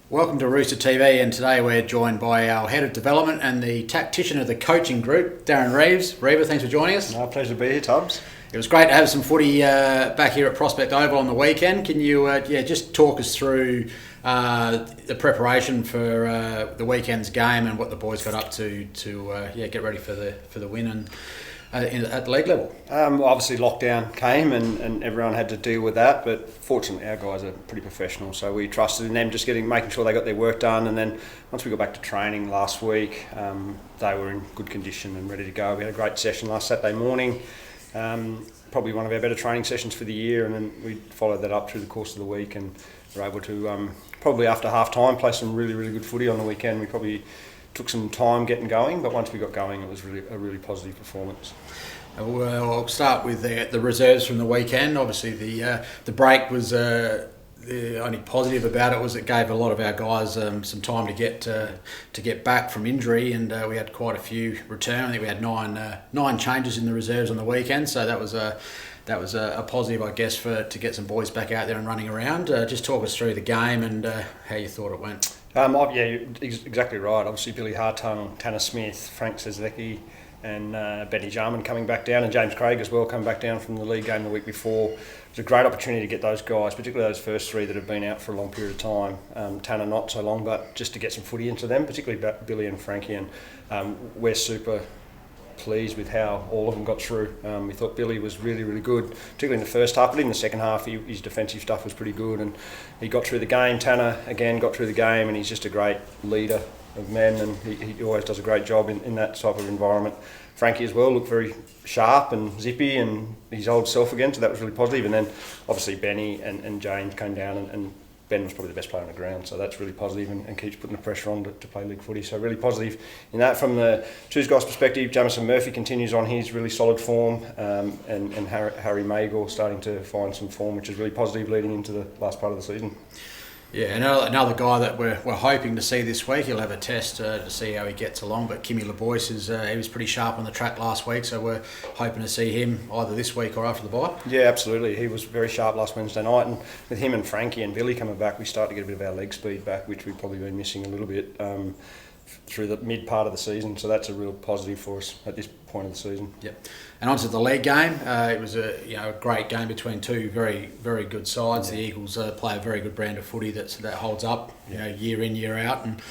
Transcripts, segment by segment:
Welcome to Rooster TV, and today we're joined by our Head of Development and the tactician of the coaching group, Darren Reeves. Reeva, thanks for joining us. No, pleasure to be here, Tubbs. It was great to have some footy back here at Prospect Oval on the weekend. Can you just talk us through the preparation for the weekend's game and what the boys got up to get ready for the win and at the league level? Obviously lockdown came and everyone had to deal with that, but fortunately our guys are pretty professional, so we trusted in them just making sure they got their work done. And then once we got back to training last week, they were in good condition and ready to go. We had a great session last Saturday morning, probably one of our better training sessions for the year, and then we followed that up through the course of the week and were able to probably after half time play some really good footy on the weekend. We probably took some time getting going, but once we got going, it was a really positive performance. Well, I'll start with the reserves from the weekend. Obviously, the break was the only positive about it was it gave a lot of our guys some time to get back from injury, and we had quite a few return. I think we had nine changes in the reserves on the weekend, so that was a positive, I guess, to get some boys back out there and running around. Just talk us through the game and how you thought it went. Yeah, exactly right. Obviously, Billy Hartung, Tanner Smith, Frank Sezlecki and Benny Jarman coming back down, and James Craig as well coming back down from the league game the week before. It was a great opportunity to get those guys, particularly those first three that have been out for a long period of time. Tanner not so long, but just to get some footy into them, particularly Billy and Frankie. And we're super pleased with how all of them got through. We thought Billy was really good, particularly in the first half, but in the second half his defensive stuff was pretty good and he got through the game. Tanner again got through the game, and he's just a great leader of men, and he always does a great job in that type of environment. Frankie as well looked very sharp and zippy and his old self again, so that was really positive. And then obviously Benny and James came down, and Ben was probably the best player on the ground, so that's really positive and keeps putting the pressure on to play league footy. So really positive in that. From the Choose Guys perspective, Jamison Murphy continues on his really solid form, and Harry Magor starting to find some form, which is really positive leading into the last part of the season. Yeah, another guy that we're hoping to see this week. He'll have a test to see how he gets along. But Kimmy LeBoyce he was pretty sharp on the track last week, so we're hoping to see him either this week or after the bye. Yeah, absolutely. He was very sharp last Wednesday night, and with him and Frankie and Billy coming back, we start to get a bit of our leg speed back, which we've probably been missing a little bit through the mid part of the season. So that's a real positive for us at this point of the season. Yep. And onto the league game. It was a great game between two very good sides. The Eagles play a very good brand of footy that holds up year in year out, and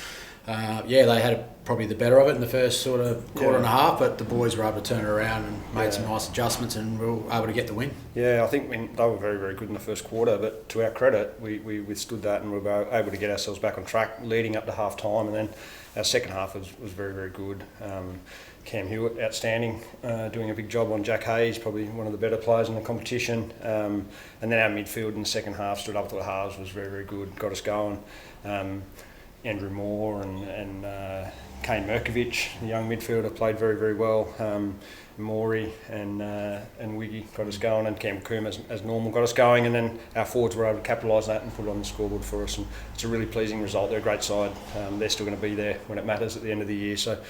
they had probably the better of it in the first sort of quarter and a half, but the boys were able to turn it around and made some nice adjustments, and we were able to get the win. Yeah, I think they were very good in the first quarter, but to our credit, we withstood that and we were able to get ourselves back on track leading up to half time, and then our second half was very good. Cam Hewitt, outstanding, doing a big job on Jack Hayes, probably one of the better players in the competition. And then our midfield in the second half stood up to the halves, was very good, got us going. Andrew Moore and Kane Merkovich, the young midfielder, played very well. Maury and Wiggy got us going, and Cam Coombe as normal got us going, and then our forwards were able to capitalise that and put it on the scoreboard for us, and it's a really pleasing result. They're a great side. They're still going to be there when it matters at the end of the year, so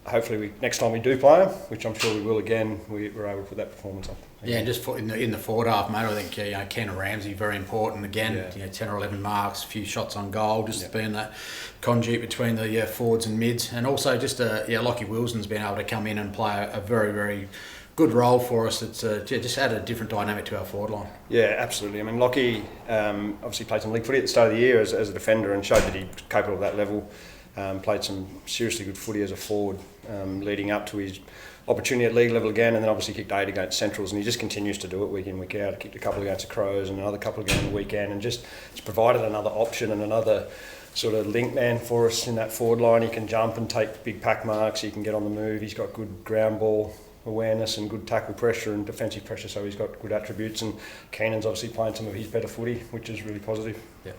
hopefully next time we do play them, which I'm sure we will again, we're able to put that performance up. Yeah, and just in the forward half, mate, I think Ken Ramsey, very important again. 10 or 11 marks, a few shots on goal, just being that conduit between the forwards and mids, and also just Lockie Wilson's been able to come in and play a very good role for us. It's just added a different dynamic to our forward line. Yeah, absolutely. I mean, Lockie obviously played some league footy at the start of the year as a defender and showed that he's capable of that level. Played some seriously good footy as a forward leading up to his opportunity at league level again, and then obviously kicked 8 against Centrals, and he just continues to do it week in, week out. He kicked a couple against the Crows and another couple again the weekend, and just it's provided another option and another sort of link man for us in that forward line. He can jump and take big pack marks, he can get on the move, he's got good ground ball awareness and good tackle pressure and defensive pressure, so he's got good attributes, and Keenan's obviously playing some of his better footy, which is really positive. Yeah.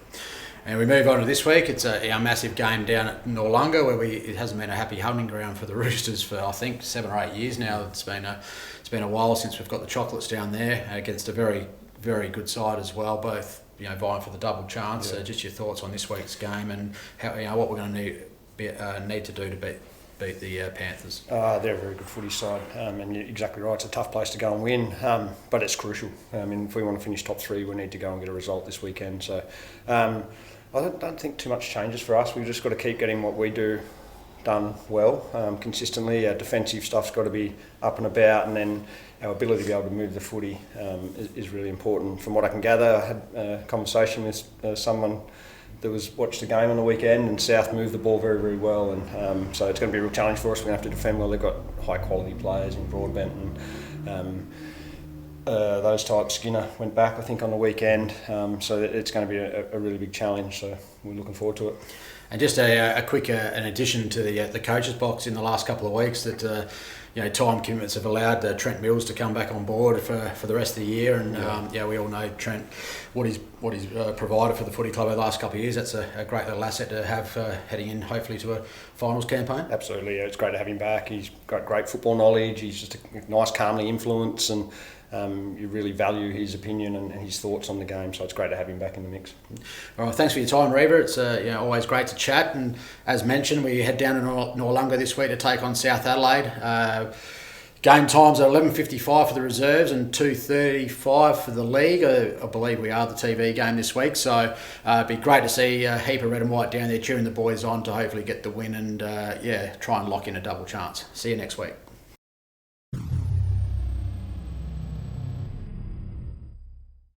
And we move on to this week. It's a massive game down at Noarlunga, where it hasn't been a happy hunting ground for the Roosters for I think 7 or 8 years now. It's been a while since we've got the Chocolates down there against a very good side as well. Both vying for the double chance. Just your thoughts on this week's game and how what we're going to need to do to beat the Panthers. They're a very good footy side, and you're exactly right. It's a tough place to go and win, but it's crucial. I mean, if we want to finish top 3, we need to go and get a result this weekend. So I don't think too much changes for us. We've just got to keep getting what we do done well, consistently. Our defensive stuff's got to be up and about, and then our ability to be able to move the footy is really important. From what I can gather, I had a conversation with someone that watched the game on the weekend, and South moved the ball very, very well, and so it's going to be a real challenge for us. We're going to have to defend well. They've got high quality players in Broadbent, and those types. Skinner went back, I think, on the weekend, so it's going to be a really big challenge. So we're looking forward to it. And just a quick an addition to the coaches box in the last couple of weeks that time commitments have allowed Trent Mills to come back on board for the rest of the year, and we all know Trent what he's provided for the footy club over the last couple of years. That's a great little asset to have heading in hopefully to a finals campaign. Absolutely, it's great to have him back. He's got great football knowledge. He's just a nice, calmly influence, and you really value his opinion and his thoughts on the game, so it's great to have him back in the mix. All right, thanks for your time, Reva. It's always great to chat, and as mentioned, we head down to Noarlunga this week to take on South Adelaide. Game times are 11:55 for the reserves and 2:35 for the league. I believe we are the TV game this week, so it'd be great to see a heap of red and white down there cheering the boys on to hopefully get the win and try and lock in a double chance. See you next week.